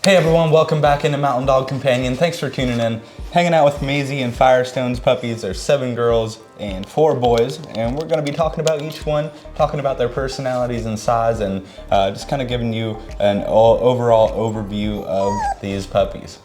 Hey everyone, welcome back into Mountain Dog Companion. Thanks for tuning in. Hanging out with Maizy and Firestone's puppies. There's 7 girls and 4 boys, and we're gonna be talking about each one, talking about their personalities and size, and just kind of giving you an overall overview of these puppies.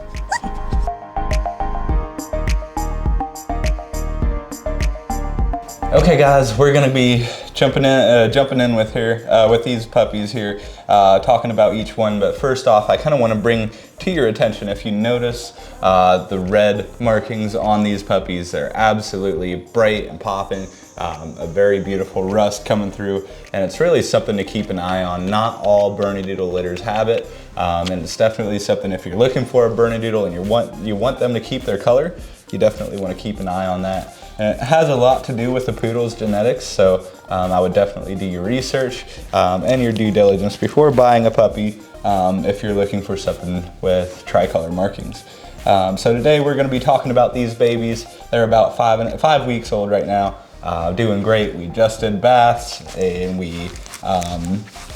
Okay guys, we're gonna be jumping in with with these puppies here, talking about each one. But first off, I kind of want to bring to your attention, if you notice the red markings on these puppies, they're absolutely bright and popping, a very beautiful rust coming through, and it's really something to keep an eye on. Not all Bernedoodle litters have it, and it's definitely something, if you're looking for a Bernedoodle and you want them to keep their color, you definitely want to keep an eye on that. And it has a lot to do with the poodle's genetics, so I would definitely do your research and your due diligence before buying a puppy if you're looking for something with tricolor markings. So today we're going to be talking about these babies. They're about 5 weeks old right now, doing great. We just did baths and we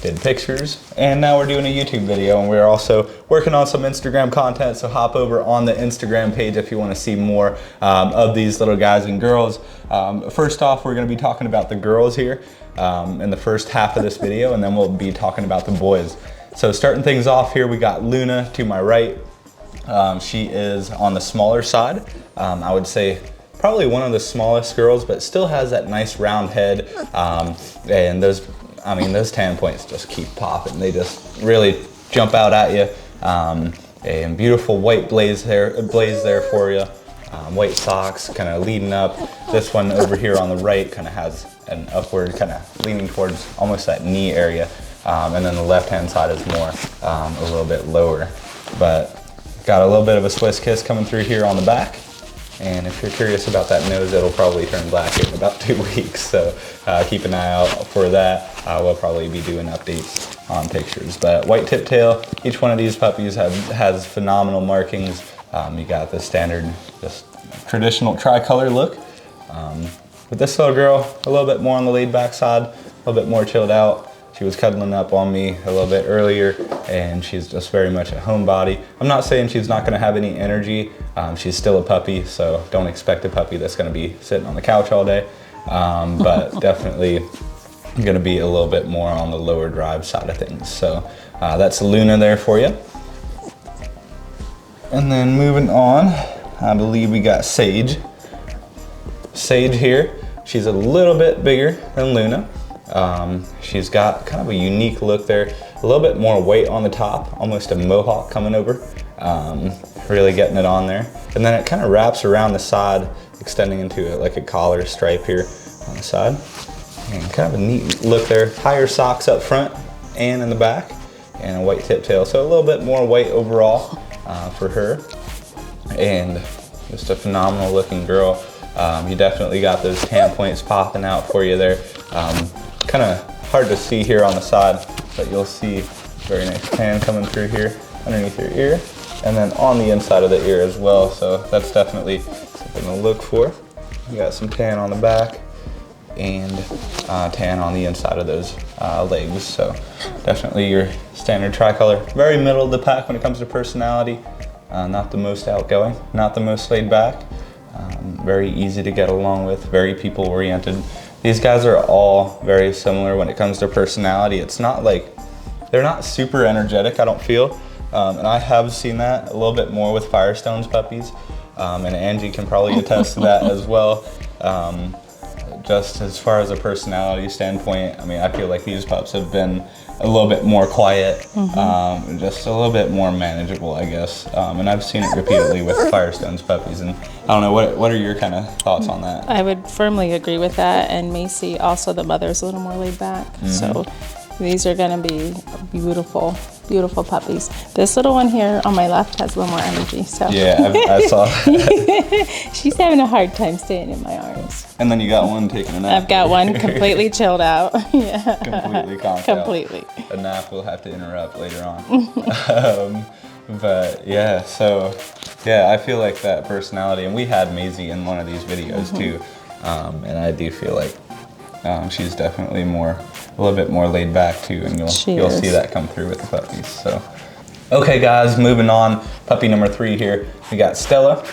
did pictures, and now we're doing a YouTube video, and we're also working on some Instagram content, so hop over on the Instagram page if you want to see more of these little guys and girls. First off, we're going to be talking about the girls here in the first half of this video, and then we'll be talking about the boys. So starting things off here, we got Luna to my right. She is on the smaller side. I would say probably one of the smallest girls, but still has that nice round head, and those tan points just keep popping. They just really jump out at you. And beautiful white blaze there for you. White socks kind of leading up. This one over here on the right kind of has an upward, kind of leaning towards almost that knee area. And then the left-hand side is more a little bit lower. But got a little bit of a Swiss kiss coming through here on the back. And if you're curious about that nose, it'll probably turn black in about 2 weeks. So keep an eye out for that. We'll probably be doing updates on pictures. But white tip tail, each one of these puppies has phenomenal markings. You got the standard, just traditional tricolor look. With this little girl, a little bit more on the laid back side, a little bit more chilled out. She was cuddling up on me a little bit earlier, and she's just very much a homebody. I'm not saying she's not gonna have any energy. She's still a puppy, so don't expect a puppy that's gonna be sitting on the couch all day. But definitely gonna be a little bit more on the lower drive side of things. So that's Luna there for you. And then moving on, I believe we got Sage. Sage here, she's a little bit bigger than Luna. She's got kind of a unique look there, a little bit more weight on the top, almost a mohawk coming over, really getting it on there. And then it kind of wraps around the side, extending into it like a collar stripe here on the side. And kind of a neat look there. Higher socks up front and in the back, and a white tip tail. So a little bit more weight overall for her. And just a phenomenal looking girl. You definitely got those tan points popping out for you there. Kind of hard to see here on the side, but you'll see very nice tan coming through here underneath your ear, and then on the inside of the ear as well. So that's definitely something to look for. You got some tan on the back and tan on the inside of those legs. So definitely your standard tricolor. Very middle of the pack when it comes to personality. Not the most outgoing, not the most laid back. Very easy to get along with, very people oriented. These guys are all very similar when it comes to personality. It's not like, they're not super energetic, I don't feel. And I have seen that a little bit more with Firestone's puppies. And Angie can probably attest to that as well. Just as far as a personality standpoint, I mean, I feel like these pups have been a little bit more quiet, just a little bit more manageable, I guess. And I've seen it repeatedly with Firestone's puppies. And I don't know, what are your kind of thoughts on that? I would firmly agree with that. And Maizy, also the mother's a little more laid back. So these are gonna be beautiful, beautiful puppies. This little one here on my left has a little more energy. So yeah, I saw that. She's having a hard time staying in my arms. And then you got one taking a nap. I've got one completely chilled out. Yeah. Completely conked Completely. out. A nap we'll have to interrupt later on. But yeah, so yeah, I feel like that personality, and we had Maizy in one of these videos too, and I do feel like she's definitely a little bit more laid back too, and you'll see that come through with the puppies. So Okay guys, moving on, puppy number 3 here. We got Stella,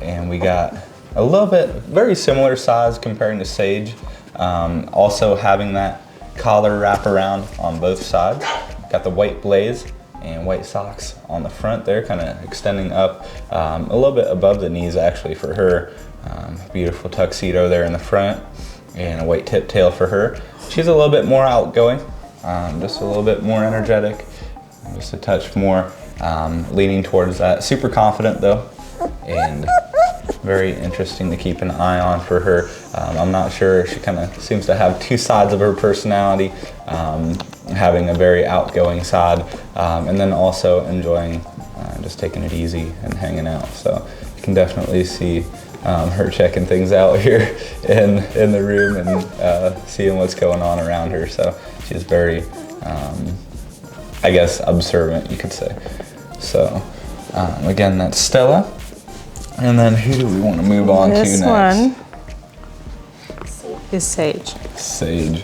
and we got a little bit, very similar size comparing to Sage. Also having that collar wrap around on both sides. Got the white blaze and white socks on the front there, kind of extending up a little bit above the knees actually for her. Beautiful tuxedo there in the front and a white tip tail for her. She's a little bit more outgoing, just a little bit more energetic, just a touch more leaning towards that. Super confident though, and very interesting to keep an eye on for her. I'm not sure, she kind of seems to have two sides of her personality, having a very outgoing side, and then also enjoying just taking it easy and hanging out. So you can definitely see her checking things out here in the room and seeing what's going on around her. So she's very, I guess, observant, you could say. So again, that's Stella. And then who do we want to move on to next? This one is Sage. Sage.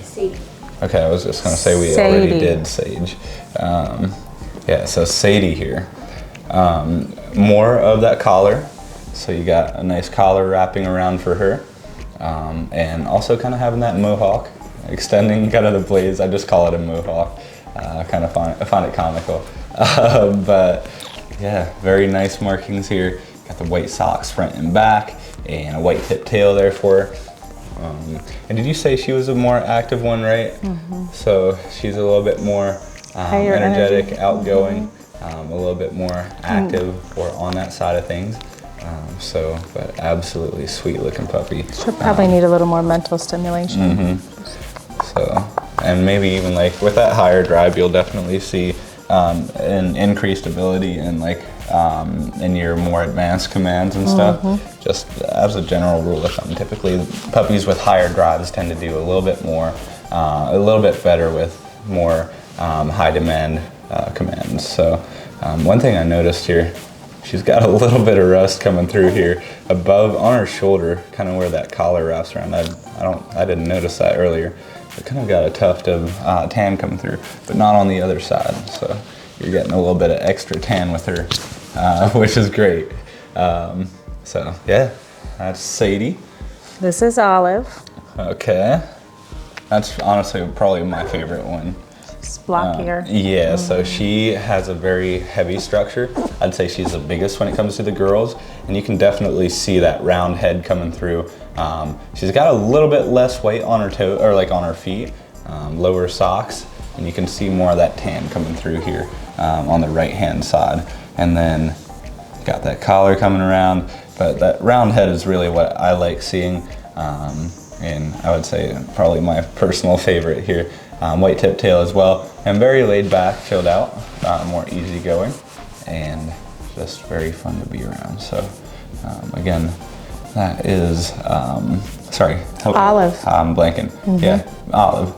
Okay, I was just going to say we already did Sage. Yeah, so Sadie here. More of that collar. So you got a nice collar wrapping around for her. And also kind of having that mohawk, extending kind of the blaze. I just call it a mohawk. I find it comical. But yeah, very nice markings here. Got the white socks front and back and a white tip tail there for her. And did you say she was a more active one, right? Mm-hmm. So she's a little bit more energetic, outgoing, a little bit more active or on that side of things. But absolutely sweet looking puppy. She'll probably need a little more mental stimulation. Mm-hmm. So, and maybe even like with that higher drive, you'll definitely see an increased ability in like in your more advanced commands and stuff. Mm-hmm. Just as a general rule of thumb, typically puppies with higher drives tend to do a little bit more, a little bit better with more high demand commands. So one thing I noticed here, she's got a little bit of rust coming through here above on her shoulder, kind of where that collar wraps around. I didn't notice that earlier. It kind of got a tuft of tan coming through, but not on the other side. So you're getting a little bit of extra tan with her, which is great. So yeah, that's Sadie. This is Olive. Okay. That's honestly probably my favorite one. It's blockier. Yeah, so she has a very heavy structure. I'd say she's the biggest when it comes to the girls, and you can definitely see that round head coming through. She's got a little bit less weight on her toe, or like on her feet, lower socks, and you can see more of that tan coming through here on the right hand side. And then got that collar coming around, but that round head is really what I like seeing, and I would say probably my personal favorite here. White tip tail as well, and very laid back, chilled out, more easygoing, and just very fun to be around. So again, that is, sorry. Olive. I'm blanking. Mm-hmm. Yeah, Olive.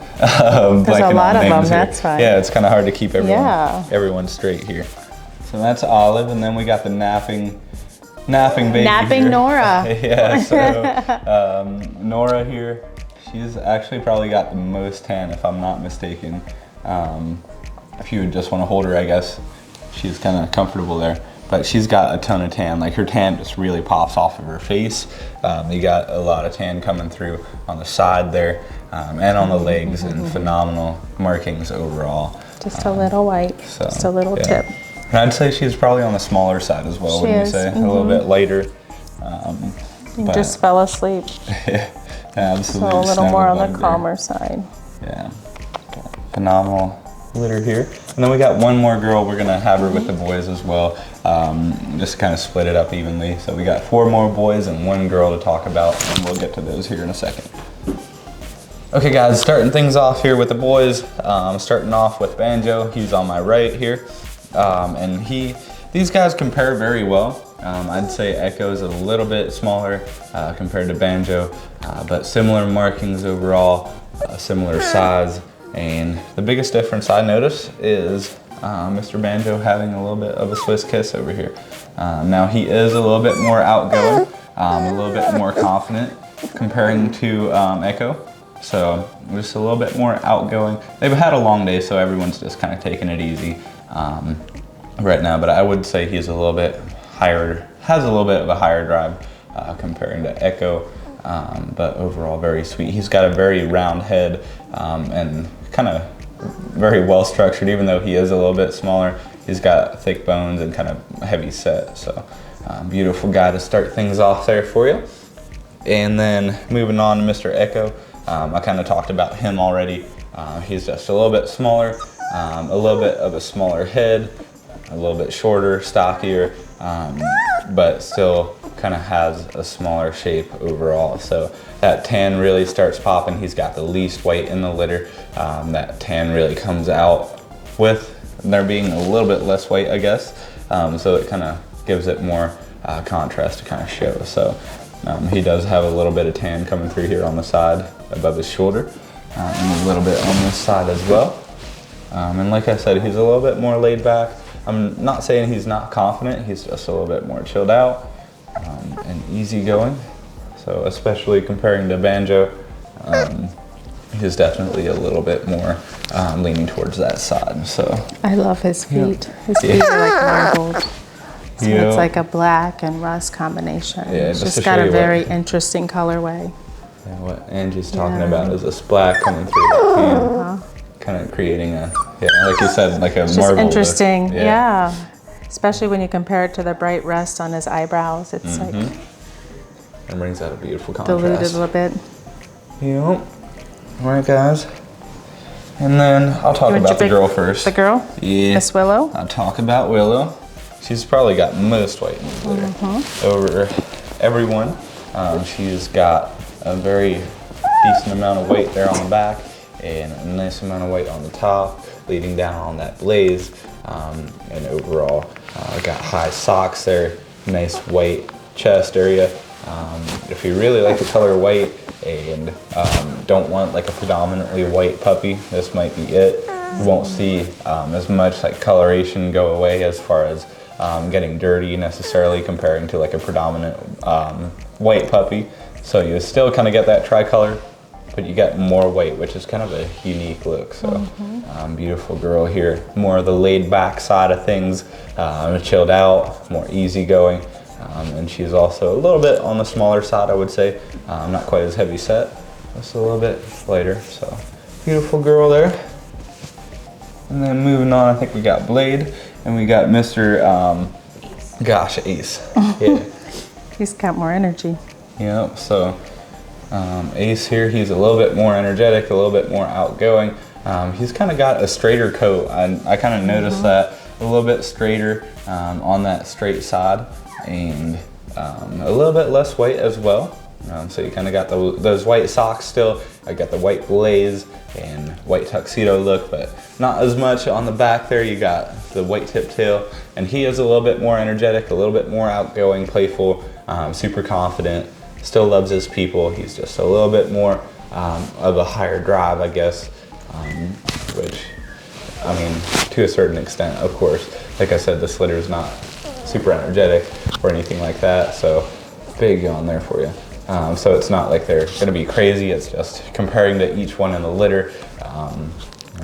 There's a lot of them, that's right. Yeah, it's kind of hard to keep everyone straight here. So that's Olive, and then we got the napping baby. Napping here. Nora. Yeah, so Nora here, she's actually probably got the most tan, if I'm not mistaken. If you would just want to hold her, I guess she's kind of comfortable there. But she's got a ton of tan, like her tan just really pops off of her face. You got a lot of tan coming through on the side there, and on the legs, and phenomenal markings overall. Just a little white, so, just a little tip. And I'd say she's probably on the smaller side as well, wouldn't you say? A little bit lighter. Just fell asleep. Absolutely. So a little more on the calmer side. Yeah. Phenomenal litter here. And then we got one more girl. We're gonna have her with the boys as well. Just kind of split it up evenly. So we got 4 more boys and 1 girl to talk about, and we'll get to those here in a second. Okay guys, starting things off here with the boys. Starting off with Banjo. He's on my right here. And these guys compare very well. I'd say Echo is a little bit smaller compared to Banjo, but similar markings overall, similar size. And the biggest difference I notice is Mr. Banjo having a little bit of a Swiss kiss over here. Now he is a little bit more outgoing, a little bit more confident comparing to Echo. So just a little bit more outgoing. They've had a long day, so everyone's just kind of taking it easy. right now, but I would say he's a little bit higher, has a little bit of a higher drive comparing to Echo, but overall very sweet. He's got a very round head and kind of very well structured, even though he is a little bit smaller. He's got thick bones and kind of heavy set, so beautiful guy to start things off there for you. And then moving on to Mr. Echo, I kind of talked about him already. He's just a little bit smaller, a little bit of a smaller head, a little bit shorter, stockier, but still kind of has a smaller shape overall. So that tan really starts popping. He's got the least weight in the litter. That tan really comes out with there being a little bit less weight, I guess. So it kind of gives it more contrast to kind of show. So he does have a little bit of tan coming through here on the side above his shoulder, and a little bit on this side as well. And like I said, he's a little bit more laid back. I'm not saying he's not confident, he's just a little bit more chilled out and easygoing. So especially comparing to Banjo, he's definitely a little bit more leaning towards that side. So I love his feet. His feet are like marbled. So it's like a black and rust combination. Yeah, it's just got a very interesting colorway. Yeah, what Angie's talking about is this black coming through the tan, kind of creating a, like you said, like a it's marble. Just interesting, yeah. Especially when you compare it to the bright rust on his eyebrows. It's like it brings out a beautiful contrast. Diluted a little bit. Yep. All right, guys. And then I'll talk about the girl first. The girl? Yeah. Miss Willow? I'll talk about Willow. She's probably got most weight in the litter over everyone. She's got a very decent amount of weight there on the back and a nice amount of weight on the top, leading down on that blaze. And overall, got high socks there, nice white chest area. If you really like the color white and don't want like a predominantly white puppy, this might be it. You won't see as much like coloration go away as far as getting dirty necessarily comparing to like a predominant white puppy. So you still kind of get that tricolor, but you get more weight, which is kind of a unique look. So beautiful girl here, more of the laid back side of things, chilled out, more easygoing. And she's also a little bit on the smaller side, I would say. Not quite as heavy set, just a little bit lighter. So beautiful girl there. And then moving on, I think we got Blade and we got Mr. Ace. Yeah. He's got more energy. Yep, so Ace here, he's a little bit more energetic, a little bit more outgoing. He's kind of got a straighter coat. I kind of noticed that a little bit straighter on that straight side and a little bit less weight as well. So you kind of got those white socks still. I got the white blaze and white tuxedo look, but not as much on the back there. You got the white tip tail, and he is a little bit more energetic, a little bit more outgoing, playful, super confident, still loves his people. He's just a little bit more of a higher drive, I guess, which, I mean, to a certain extent, of course. Like I said, this litter is not super energetic or anything like that, so big yawn there for you. So it's not like they're gonna be crazy, it's just comparing to each one in the litter,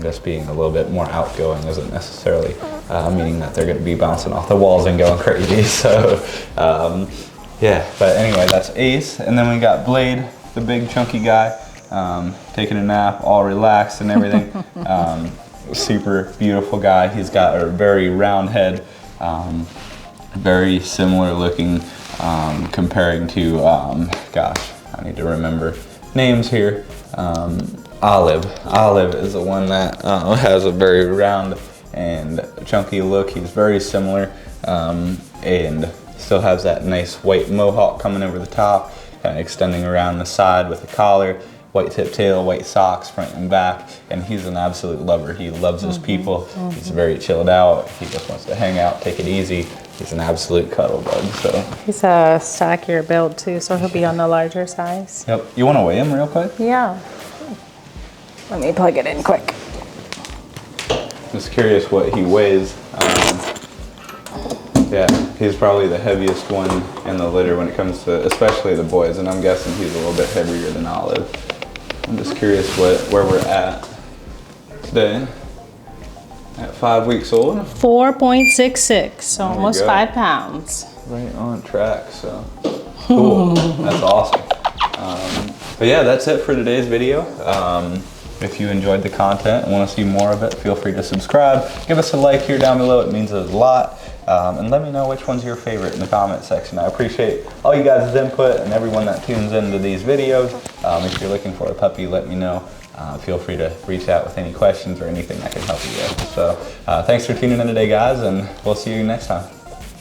just being a little bit more outgoing isn't necessarily meaning that they're gonna be bouncing off the walls and going crazy. So yeah, but anyway, that's Ace. And then we got Blade, the big chunky guy, taking a nap, all relaxed and everything. Super beautiful guy. He's got a very round head, very similar looking, comparing to, gosh, I need to remember names here. Olive. Olive is the one that has a very round and chunky look. He's very similar, and still has that nice white mohawk coming over the top, kind of extending around the side with the collar, white tip tail, white socks front and back, and he's an absolute lover. He loves his people. He's very chilled out. He just wants to hang out, take it easy. He's an absolute cuddle bug. So he's a stockier build too, so he'll be on the larger size. Yep. You want to weigh him real quick? Yeah. Let me plug it in quick. Just curious what he weighs. Yeah, he's probably the heaviest one in the litter when it comes to, especially the boys, and I'm guessing he's a little bit heavier than Olive. I'm just curious where we're at today. At 5 weeks old. 4.66, so There we almost go. 5 pounds. Right on track, so cool. That's awesome. But yeah, that's it for today's video. If you enjoyed the content and want to see more of it, feel free to subscribe. Give us a like here down below, it means a lot. And let me know which one's your favorite in the comment section. I appreciate all you guys' input and everyone that tunes into these videos. If you're looking for a puppy, let me know. Feel free to reach out with any questions or anything I can help you with. So thanks for tuning in today, guys, and we'll see you next time.